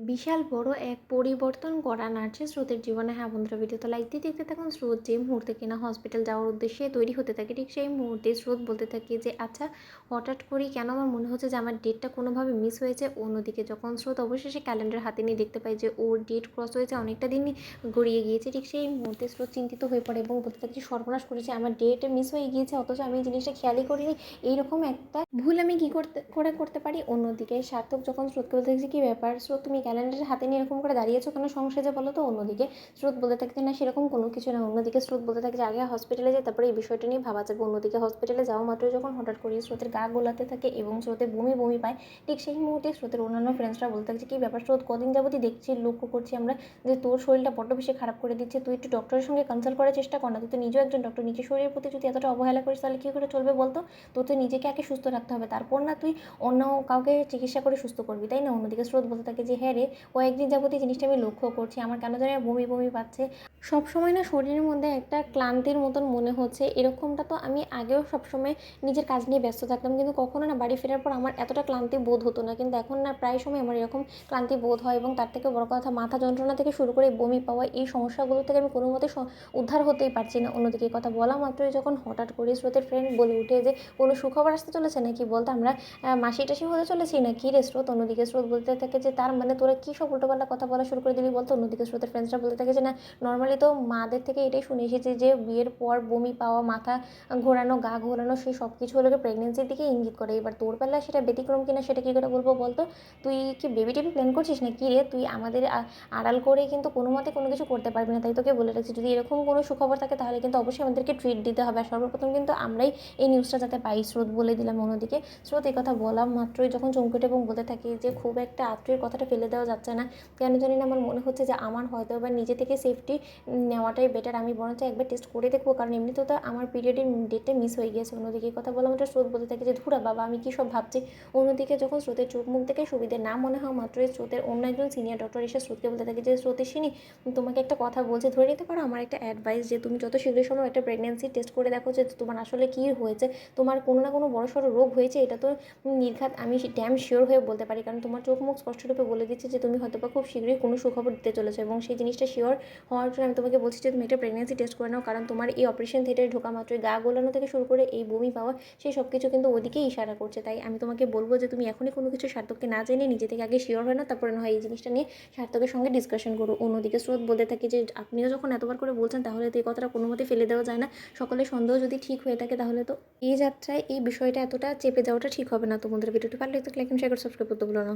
বিশাল বড় এক পরিবর্তন করা নার্সের স্রোতের জীবনে। হ্যাঁ বন্ধুরা, ভিডিওতে লাইক দিয়ে দেখতে থাকুন। স্রোত যে মুহূর্তে কিনা হসপিটাল যাওয়ার উদ্দেশ্যে তৈরি হতে থাকে, ঠিক সেই মুহূর্তে স্রোত বলতে থাকে যে আচ্ছা, হঠাৎ করেই কেন আমার মনে হচ্ছে যে আমার ডেটটা কোনোভাবে মিস হয়েছে। অন্যদিকে যখন স্রোত অবশেষে ক্যালেন্ডার হাতে নিয়ে দেখতে পায় যে ওর ডেট ক্রস হয়েছে, অনেকটা দিনই গড়িয়ে গিয়েছে, ঠিক সেই মুহূর্তে স্রোত চিন্তিত হয়ে পড়ে এবং বলতে থাকে যে সর্বনাশ করেছে, আমার ডেট মিস হয়ে গিয়েছে, অথচ আমি এই জিনিসটা খেয়ালই করিনি। এইরকম একটা ভুল আমি কী করতে পারি। অন্যদিকে সার্থক যখন স্রোতকে বলতে দেখছি কী ব্যাপার স্রোত, তুমি ক্যালেন্ডার হাতে নিয়ে এরকম করে দাঁড়িয়েছো কেন সংসেজে, বলো তো। অন্যদিকে স্রোত বলতে থাকে যে না, সেরকম কোনো কিছু না। অন্যদিকে স্রোত বলতে থাকে যে আগে হসপিটালে যায়, তারপরে এই বিষয়টা নিয়ে ভাবা যাবে। অন্যদিকে হসপিটালে যাওয়া মাত্রই যখন হঠাৎ করে স্রোতের গা গোলাতে থাকে এবং স্রোতে বমি বমি পায়, ঠিক সেই মুহূর্তে স্রোতের অন্যান্য ফ্রেন্ডসরা বলতে থাকে যে কী ব্যাপার স্রোত, কদিন যাবতই দেখছি, লক্ষ্য করছি আমরা যে তোর শরীরটা বড্ড বেশি খারাপ করে দিচ্ছে, তুই একটু ডক্টরের সঙ্গে কনসাল্ট করার চেষ্টা কর না। তুই তো নিজেও একজন ডক্টর, নিজের শরীরের প্রতি যদি এতটা অবহেলা করিস তাহলে কী করে চলবে বলতো। তোর তো নিজেকে আগে সুস্থ রাখতে হবে, তারপর না তুই অন্য কাউকে চিকিৎসা করে সুস্থ করবি, তাই না। অন্যদিকে স্রোত বলতে থাকে যে হ্যাঁ রে, কয়েকদিন যাবতীয় জিনিসটা আমি লক্ষ্য করছি, আমার কেন জানি বমি বমি পাচ্ছে, সবসময় না শরীরের মধ্যে একটা ক্লান্তির মতন মনে হচ্ছে। এরকমটা তো আমি আগেও সবসময় নিজের কাজ নিয়ে ব্যস্ত থাকতাম, কিন্তু কখনো না বাড়ি ফেরার পর আমার এতটা ক্লান্তি বোধ হতো না, কিন্তু এখন না প্রায় সময় আমার এরকম ক্লান্তি বোধ হয়। এবং তার থেকে বড় কথা, মাথা যন্ত্রণা থেকে শুরু করে বমি পাওয়া, এই সমস্যাগুলো থেকে আমি কোনো মতে উদ্ধার হতেই পারছি না। অন্যদিকে এই কথা বলা মাত্রই যখন হঠাৎ করে স্রোতের ফ্রেন্ড বলে উঠে যে কোনো সুখবর আসতে চলেছে নাকি, বলতে আমরা মাসি টাসি হতে চলেছি না কি রে স্রোত। অন্যদিকে স্রোত বলতে থাকে যে তার মানে তোরা কী সব উল্টোপাল্টা কথা বলা শুরু করে দিবি বলতো। অন্যদিকে স্রোতের ফ্রেন্ডসরা বলতে থাকে যে না, নর্মালি তো মাদের থেকে এটাই শুনে এসেছি যে বিয়ের পর বমি পাওয়া, মাথা ঘোরানো, গা ঘোরানো, সেই সব কিছু হলো প্রেগনেন্সির দিকে ইঙ্গিত করে। এবার তোর বেলায় সেটা ব্যতিক্রম কিনা সেটা কী করে বলবো বলতো। তুই কি বেবি টেবি প্ল্যান করছিস না কি রে, তুই আমাদের আড়াল করে কিন্তু কোনো মতে কোনো কিছু করতে পারবি না, তাই তোকে বলে রাখছি যদি এরকম কোনো সুখবর থাকে তাহলে কিন্তু অবশ্যই আমাদেরকে ট্রিট দিতে হবে। আর সর্বপ্রথম কিন্তু আমরাই এই নিউজটা যাতে পাই, স্রোত বলে দিলাম। অন্যদিকে স্রোত এই কথা বলা মাত্রই যখন চমকে এবং বলতে থাকি যে খুব একটা আত্মীয়ের কথাটা ফেলে দেওয়া যাচ্ছে না, কেন জানি না আমার মনে হচ্ছে যে আমার হয়তো এবার নিজে থেকে সেফটি নেওয়াটাই বেটার। আমি বরঞ্চ একবার টেস্ট করে দেখবো, কারণ এমনিতেও তো আমার পিরিয়ডের ডেটটা মিস হয়ে গিয়েছে। অন্যদিকে কথা বলা মাত্র স্রোত বলতে থাকে যে ধুরা বাবা, আমি কী সব ভাবছি। অন্যদিকে যখন স্রোতের চোখ মুখ থেকে সুবিধে না মনে হওয়া মাত্রই স্রোতের অন্য একজন সিনিয়র ডক্টর এসে স্রোতকে বলতে থাকে যে স্রোতেশিনী, তোমাকে একটা কথা বলছে, ধরে নিতে পারো আমার একটা অ্যাডভাইস, যে তুমি যত শীঘ্র সম্ভব একটা প্রেগনেন্সি টেস্ট করে দেখো যে তোমার আসলে কী হয়েছে। তোমার কোনো না কোনো বড়সড় রোগ হয়েছে, এটা তো নির্ঘাত আমি ড্যাম শিওর হয়ে বলতে পারি, কারণ তোমার চোখ মুখ স্পষ্টরূপে বলে দিচ্ছে যে তুমি হয়তো বা খুব শীঘ্রই কোনো সুখবর দিতে চলেছো। এবং সেই জিনিসটা শিওর হওয়ার জন্য আমি তোমাকে বলছি যে তুমি একটা প্রেগনেন্সি টেস্ট করে নাও, কারণ তোমার এই অপারেশন থিয়েটারে ঢোকা মাত্রই গা গোলানো থেকে শুরু করে এই বমি পাওয়া, সেই সব কিছু কিন্তু ওদিকেই ইশারা করছে। তাই আমি তোমাকে বলবো যে তুমি এখনই কোনো কিছু সার্থককে না জেনে নিজে থেকে আগে শিওর হয় না, তারপরে না হয় এই জিনিসটা নিয়ে সার্থকের সঙ্গে ডিসকাশন করো। অন্যদিকে স্রোত বলতে থাকে যে আপনিও যখন এতবার করে বলছেন তাহলে তো এই কথাটা কোনো মতে ফেলে দেওয়া যায় না। সকলের সন্দেহ যদি ঠিক হয়ে থাকে তাহলে তো এই যাত্রায় এই বিষয়টা এতটা চেপে যাওয়াটা ঠিক হবে না। তোমাদের ভিডিওটি ভালো লাগলে লাইক এন্ড শেয়ার করে সাবস্ক্রাইব করতে ভুলো না।